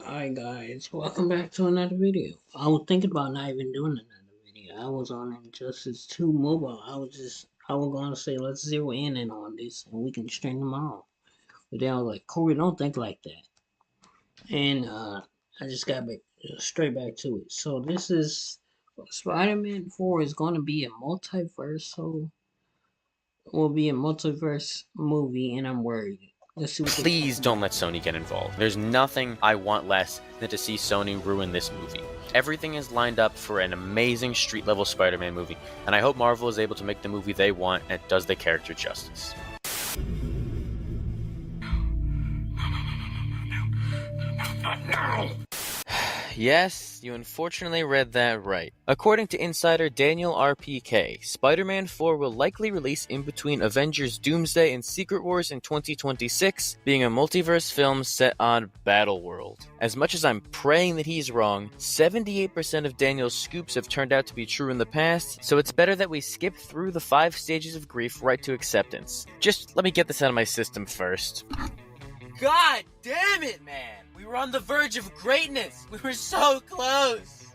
Alright guys, welcome back to another video. I was thinking about not even doing another video. I was on Injustice 2 mobile. I was gonna say let's zero in on this and we can stream tomorrow. But then I was like, Corey, don't think like that. And I just got back straight back to it. So this is Spider-Man 4 is gonna be a multiverse movie and I'm worried. Let's see what they Please don't let Sony get involved. There's nothing I want less than to see Sony ruin this movie. Everything is lined up for an amazing street-level Spider-Man movie, and I hope Marvel is able to make the movie they want and does the character justice. Yes, you unfortunately read that right. According to insider Daniel RPK, Spider-Man 4 will likely release in between Avengers Doomsday and Secret Wars in 2026, being a multiverse film set on Battleworld. As much as I'm praying that he's wrong, 78% of Daniel's scoops have turned out to be true in the past, so it's better that we skip through the 5 stages of grief right to acceptance. Just let me get this out of my system first. God damn it, man! We were on the verge of greatness! We were so close!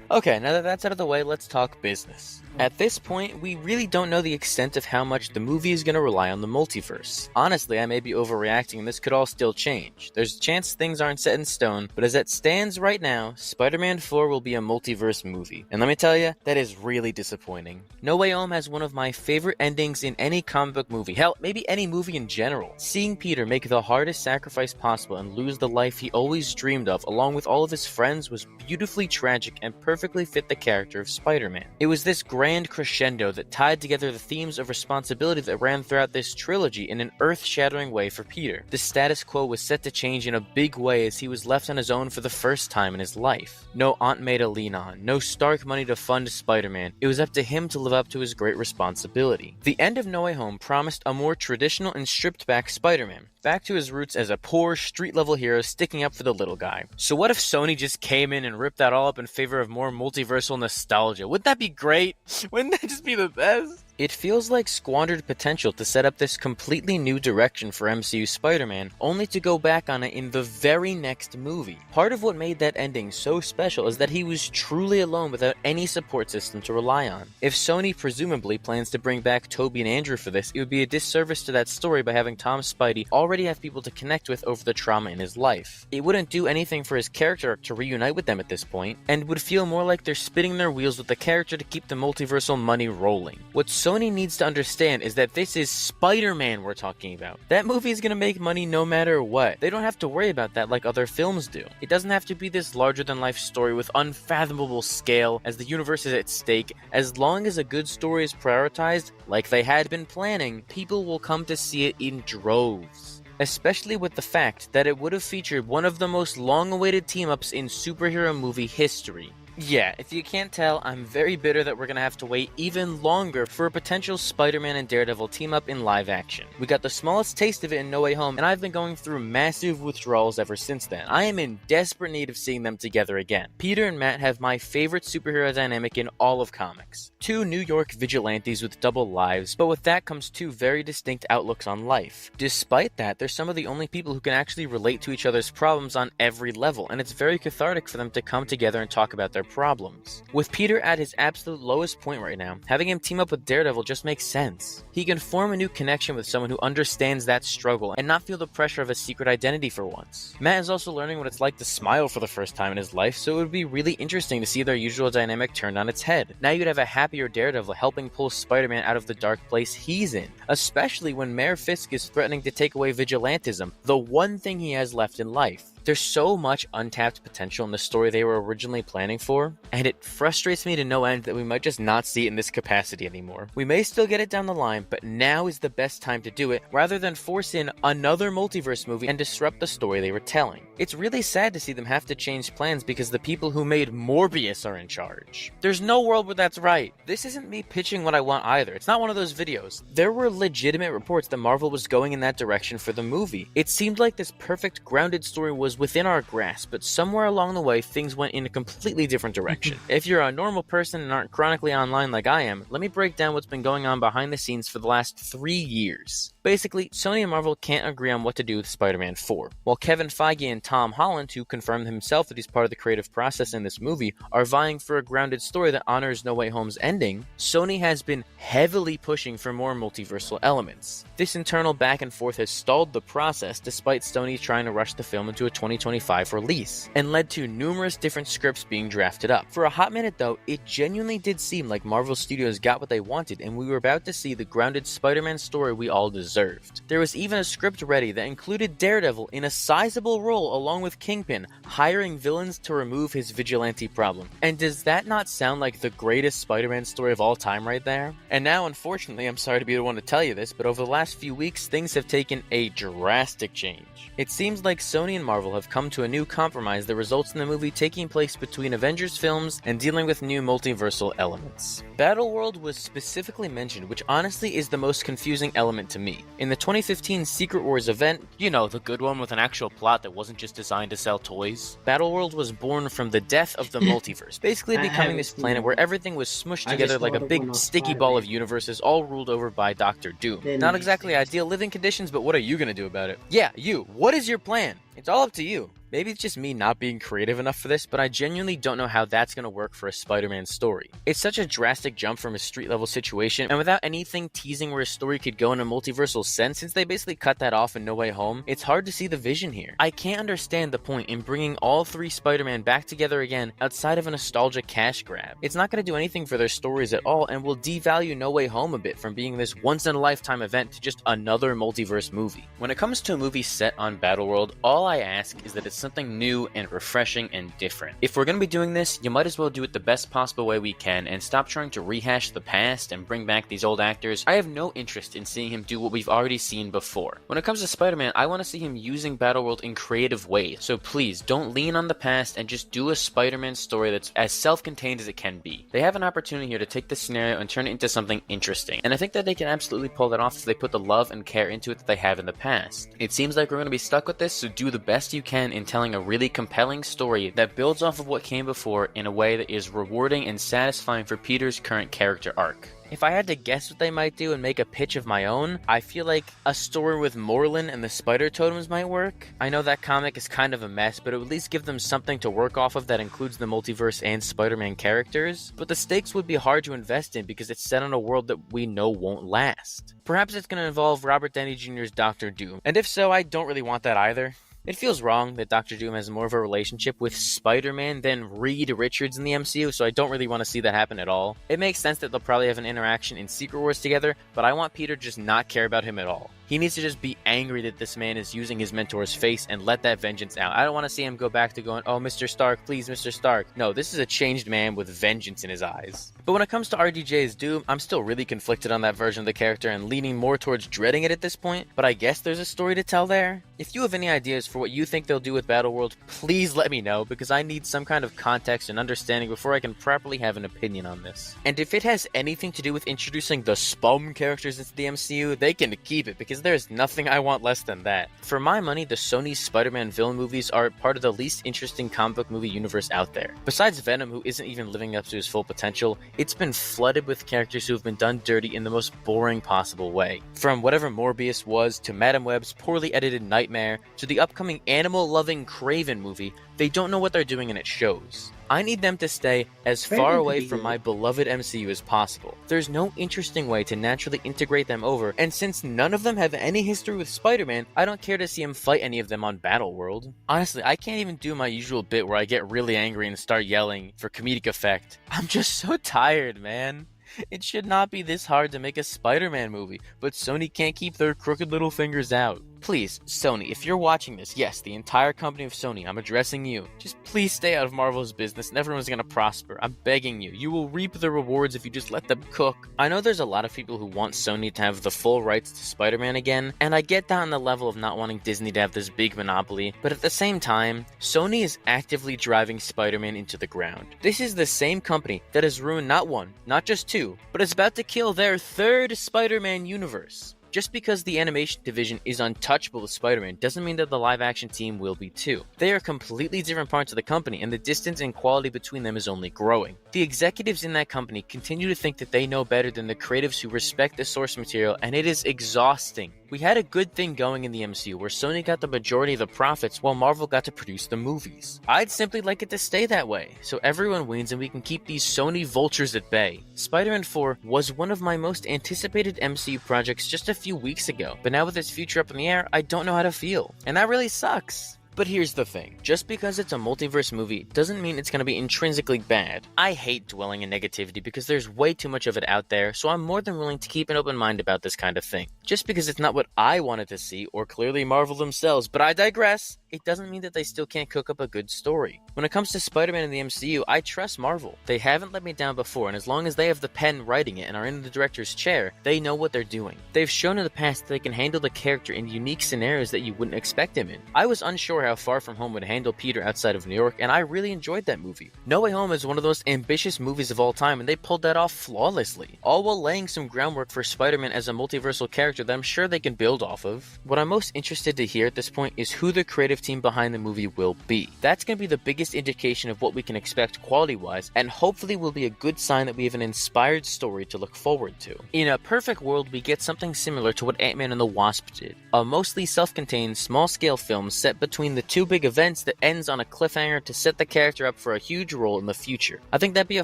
Okay, now that that's out of the way, let's talk business. At this point, we really don't know the extent of how much the movie is going to rely on the multiverse. Honestly, I may be overreacting and this could all still change. There's a chance things aren't set in stone, but as it stands right now, Spider-Man 4 will be a multiverse movie. And let me tell you, that is really disappointing. No Way Home has one of my favorite endings in any comic book movie, hell, maybe any movie in general. Seeing Peter make the hardest sacrifice possible and lose the life he always dreamed of along with all of his friends was beautifully tragic and perfectly fit the character of Spider-Man. It was this grand crescendo that tied together the themes of responsibility that ran throughout this trilogy in an earth-shattering way for Peter. The status quo was set to change in a big way as he was left on his own for the first time in his life. No Aunt May to lean on, no Stark money to fund Spider-Man. It was up to him to live up to his great responsibility. The end of No Way Home promised a more traditional and stripped-back Spider-Man, back to his roots as a poor, street-level hero sticking up for the little guy. So what if Sony just came in and ripped that all up in favor of more multiversal nostalgia? Wouldn't that be great? Wouldn't that just be the best? It feels like squandered potential to set up this completely new direction for MCU Spider-Man, only to go back on it in the very next movie. Part of what made that ending so special is that he was truly alone without any support system to rely on. If Sony presumably plans to bring back Tobey and Andrew for this, it would be a disservice to that story by having Tom Spidey already have people to connect with over the trauma in his life. It wouldn't do anything for his character arc to reunite with them at this point, and would feel more like they're spinning their wheels with the character to keep the multiversal money rolling. What Sony needs to understand is that this is Spider-Man we're talking about. That movie is gonna make money no matter what. They don't have to worry about that like other films do. It doesn't have to be this larger-than-life story with unfathomable scale as the universe is at stake. As long as a good story is prioritized, like they had been planning, people will come to see it in droves. Especially with the fact that it would have featured one of the most long-awaited team-ups in superhero movie history. Yeah, if you can't tell, I'm very bitter that we're gonna have to wait even longer for a potential Spider-Man and Daredevil team-up in live action. We got the smallest taste of it in No Way Home, and I've been going through massive withdrawals ever since then. I am in desperate need of seeing them together again. Peter and Matt have my favorite superhero dynamic in all of comics. Two New York vigilantes with double lives, but with that comes two very distinct outlooks on life. Despite that, they're some of the only people who can actually relate to each other's problems on every level, and it's very cathartic for them to come together and talk about their problems. With Peter at his absolute lowest point right now, having him team up with Daredevil just makes sense. He can form a new connection with someone who understands that struggle and not feel the pressure of a secret identity for once. Matt is also learning what it's like to smile for the first time in his life, so it would be really interesting to see their usual dynamic turned on its head. Now you'd have a happier Daredevil helping pull Spider-Man out of the dark place he's in, especially when Mayor Fisk is threatening to take away vigilantism, the one thing he has left in life. There's so much untapped potential in the story they were originally planning for, and it frustrates me to no end that we might just not see it in this capacity anymore. We may still get it down the line, but now is the best time to do it, rather than force in another multiverse movie and disrupt the story they were telling. It's really sad to see them have to change plans because the people who made Morbius are in charge. There's no world where that's right. This isn't me pitching what I want either. It's not one of those videos. There were legitimate reports that Marvel was going in that direction for the movie. It seemed like this perfect grounded story was was within our grasp, but somewhere along the way, things went in a completely different direction. If you're a normal person and aren't chronically online like I am, let me break down what's been going on behind the scenes for the last 3 years. Basically, Sony and Marvel can't agree on what to do with Spider-Man 4. While Kevin Feige and Tom Holland, who confirmed himself that he's part of the creative process in this movie, are vying for a grounded story that honors No Way Home's ending, Sony has been heavily pushing for more multiversal elements. This internal back and forth has stalled the process despite Sony trying to rush the film into a 2025 release, and led to numerous different scripts being drafted up. For a hot minute though, it genuinely did seem like Marvel Studios got what they wanted and we were about to see the grounded Spider-Man story we all deserved. There was even a script ready that included Daredevil in a sizable role along with Kingpin, hiring villains to remove his vigilante problem. And does that not sound like the greatest Spider-Man story of all time right there? And now, unfortunately, I'm sorry to be the one to tell you this, but over the last few weeks, things have taken a drastic change. It seems like Sony and Marvel have come to a new compromise that results in the movie taking place between Avengers films and dealing with new multiversal elements. Battleworld was specifically mentioned, which honestly is the most confusing element to me. In the 2015 Secret Wars event, you know, the good one with an actual plot that wasn't just designed to sell toys, Battleworld was born from the death of the multiverse, basically becoming this planet where everything was smushed together like a big sticky ball of universes all ruled over by Doctor Doom. Not exactly ideal living conditions, but what are you gonna do about it? Yeah, you. What is your plan? It's all up to you. Maybe it's just me not being creative enough for this, but I genuinely don't know how that's going to work for a Spider-Man story. It's such a drastic jump from a street-level situation, and without anything teasing where a story could go in a multiversal sense, since they basically cut that off in No Way Home, it's hard to see the vision here. I can't understand the point in bringing all 3 Spider-Man back together again outside of a nostalgia cash grab. It's not going to do anything for their stories at all, and will devalue No Way Home a bit from being this once-in-a-lifetime event to just another multiverse movie. When it comes to a movie set on Battleworld, all I ask is that it's something new and refreshing and different. If we're going to be doing this, you might as well do it the best possible way we can and stop trying to rehash the past and bring back these old actors. I have no interest in seeing him do what we've already seen before. When it comes to Spider-Man, I want to see him using Battleworld in creative ways, so please don't lean on the past and just do a Spider-Man story that's as self-contained as it can be. They have an opportunity here to take this scenario and turn it into something interesting, and I think that they can absolutely pull that off if they put the love and care into it that they have in the past. It seems like we're going to be stuck with this, so do the best you can in telling a really compelling story that builds off of what came before in a way that is rewarding and satisfying for Peter's current character arc. If I had to guess what they might do and make a pitch of my own, I feel like a story with Morlun and the Spider Totems might work. I know that comic is kind of a mess, but it would at least give them something to work off of that includes the multiverse and Spider-Man characters. But the stakes would be hard to invest in because it's set on a world that we know won't last. Perhaps it's going to involve Robert Downey Jr.'s Doctor Doom, and if so, I don't really want that either. It feels wrong that Doctor Doom has more of a relationship with Spider-Man than Reed Richards in the MCU, so I don't really want to see that happen at all. It makes sense that they'll probably have an interaction in Secret Wars together, but I want Peter to just not care about him at all. He needs to just be angry that this man is using his mentor's face and let that vengeance out. I don't want to see him go back to going, oh, Mr. Stark, please, Mr. Stark. No, this is a changed man with vengeance in his eyes. But when it comes to RDJ's Doom, I'm still really conflicted on that version of the character and leaning more towards dreading it at this point, but I guess there's a story to tell there. If you have any ideas for what you think they'll do with Battleworld, please let me know, because I need some kind of context and understanding before I can properly have an opinion on this. And if it has anything to do with introducing the Spum characters into the MCU, they can keep it, because there's nothing I want less than that. For my money, the Sony Spider-Man villain movies are part of the least interesting comic book movie universe out there. Besides Venom, who isn't even living up to his full potential, it's been flooded with characters who have been done dirty in the most boring possible way. From whatever Morbius was, to Madam Web's poorly edited Nightmare, to the upcoming animal-loving Kraven movie, they don't know what they're doing and it shows. I need them to stay as far away from my beloved MCU as possible. There's no interesting way to naturally integrate them over, and since none of them have any history with Spider-Man, I don't care to see him fight any of them on Battleworld. Honestly, I can't even do my usual bit where I get really angry and start yelling for comedic effect. I'm just so tired, man. It should not be this hard to make a Spider-Man movie, but Sony can't keep their crooked little fingers out. Please, Sony, if you're watching this, yes, the entire company of Sony, I'm addressing you. Just please stay out of Marvel's business and everyone's gonna prosper. I'm begging you. You will reap the rewards if you just let them cook. I know there's a lot of people who want Sony to have the full rights to Spider-Man again, and I get that on the level of not wanting Disney to have this big monopoly, but at the same time, Sony is actively driving Spider-Man into the ground. This is the same company that has ruined not one, not just two, but is about to kill their third Spider-Man universe. Just because the animation division is untouchable with Spider-Man doesn't mean that the live-action team will be too. They are completely different parts of the company, and the distance and quality between them is only growing. The executives in that company continue to think that they know better than the creatives who respect the source material, and it is exhausting. We had a good thing going in the MCU where Sony got the majority of the profits while Marvel got to produce the movies. I'd simply like it to stay that way, so everyone wins and we can keep these Sony vultures at bay. Spider-Man 4 was one of my most anticipated MCU projects just a few weeks ago, but now with its future up in the air, I don't know how to feel. And that really sucks. But here's the thing, just because it's a multiverse movie doesn't mean it's going to be intrinsically bad. I hate dwelling in negativity because there's way too much of it out there, so I'm more than willing to keep an open mind about this kind of thing. Just because it's not what I wanted to see, or clearly Marvel themselves, but I digress, it doesn't mean that they still can't cook up a good story. When it comes to Spider-Man in the MCU, I trust Marvel. They haven't let me down before, and as long as they have the pen writing it and are in the director's chair, they know what they're doing. They've shown in the past that they can handle the character in unique scenarios that you wouldn't expect him in. I was unsure how Far From Home would handle Peter outside of New York, and I really enjoyed that movie. No Way Home is one of the most ambitious movies of all time, and they pulled that off flawlessly, all while laying some groundwork for Spider-Man as a multiversal character that I'm sure they can build off of. What I'm most interested to hear at this point is who the creative team behind the movie will be. That's going to be the biggest indication of what we can expect quality-wise, and hopefully will be a good sign that we have an inspired story to look forward to. In a perfect world, we get something similar to what Ant-Man and the Wasp did. A mostly self-contained, small-scale film set between the two big events that ends on a cliffhanger to set the character up for a huge role in the future. I think that'd be a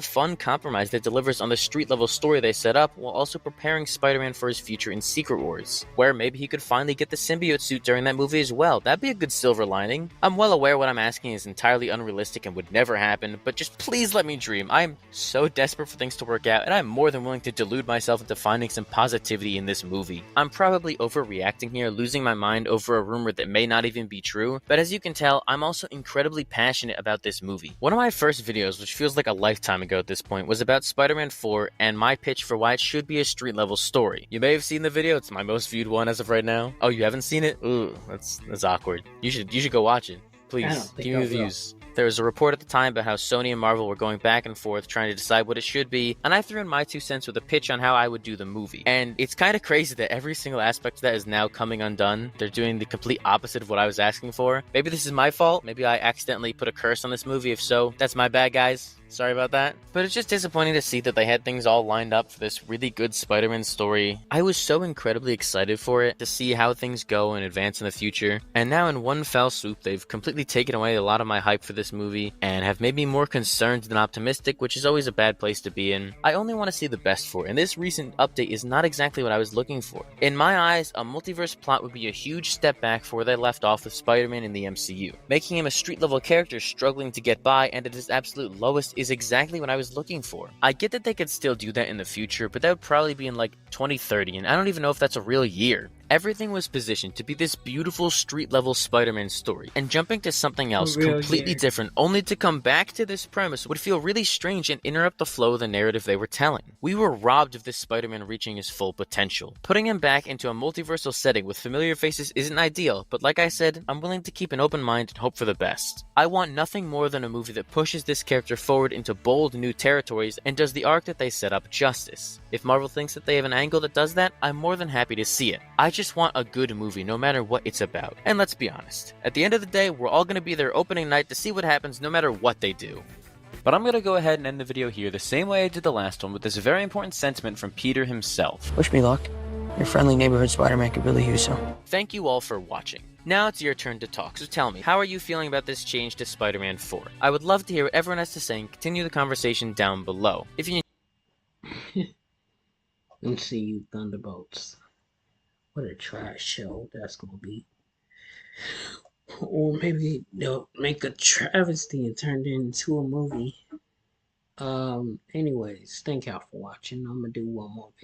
fun compromise that delivers on the street-level story they set up, while also preparing Spider-Man for his future in Secret Wars, where maybe he could finally get the symbiote suit during that movie as well. That'd be a good silver lining. I'm well aware what I'm asking is entirely unrealistic and would never happen, but just please let me dream. I'm so desperate for things to work out, and I'm more than willing to delude myself into finding some positivity in this movie. I'm probably overreacting here, losing my mind over a rumor that may not even be true, but as you can tell, I'm also incredibly passionate about this movie. One of my first videos, which feels like a lifetime ago at this point, was about Spider-Man 4 and my pitch for why it should be a street-level story. You may have seen the video, it's my most viewed one as of right now. Oh, you haven't seen it? Ooh, that's awkward. You should go watch it. Please, give me the views. There was a report at the time about how Sony and Marvel were going back and forth trying to decide what it should be, and I threw in my 2 cents with a pitch on how I would do the movie. And it's kind of crazy that every single aspect of that is now coming undone. They're doing the complete opposite of what I was asking for. Maybe this is my fault. Maybe I accidentally put a curse on this movie. If so, that's my bad, guys. Sorry about that. But it's just disappointing to see that they had things all lined up for this really good Spider-Man story. I was so incredibly excited for it, to see how things go and advance in the future. And now in one fell swoop, they've completely taken away a lot of my hype for this movie and have made me more concerned than optimistic, which is always a bad place to be in. I only want to see the best for it, and this recent update is not exactly what I was looking for. In my eyes, a multiverse plot would be a huge step back for where they left off with Spider-Man in the MCU. Making him a street-level character struggling to get by and at his absolute lowest is exactly what I was looking for. I get that they could still do that in the future, but that would probably be in like 2030, and I don't even know if that's a real year. Everything was positioned to be this beautiful street-level Spider-Man story, and jumping to something else completely different only to come back to this premise would feel really strange and interrupt the flow of the narrative they were telling. We were robbed of this Spider-Man reaching his full potential. Putting him back into a multiversal setting with familiar faces isn't ideal, but like I said, I'm willing to keep an open mind and hope for the best. I want nothing more than a movie that pushes this character forward into bold new territories and does the arc that they set up justice. If Marvel thinks that they have an angle that does that, I'm more than happy to see it. I just want a good movie no matter what it's about. And let's be honest, at the end of the day, we're all going to be there opening night to see what happens no matter what they do. But I'm going to go ahead and end the video here the same way I did the last one, with this very important sentiment from Peter himself. Wish me luck. Your friendly neighborhood Spider-Man could really use some. Thank you all for watching. Now it's your turn to talk, so tell me, how are you feeling about this change to Spider-Man 4? I would love to hear what everyone has to say and continue the conversation down below. If you MCU Thunderbolts. What a trash show that's gonna be. Or maybe they'll make a travesty and turn it into a movie. Anyways, thank y'all for watching. I'm gonna do one more video.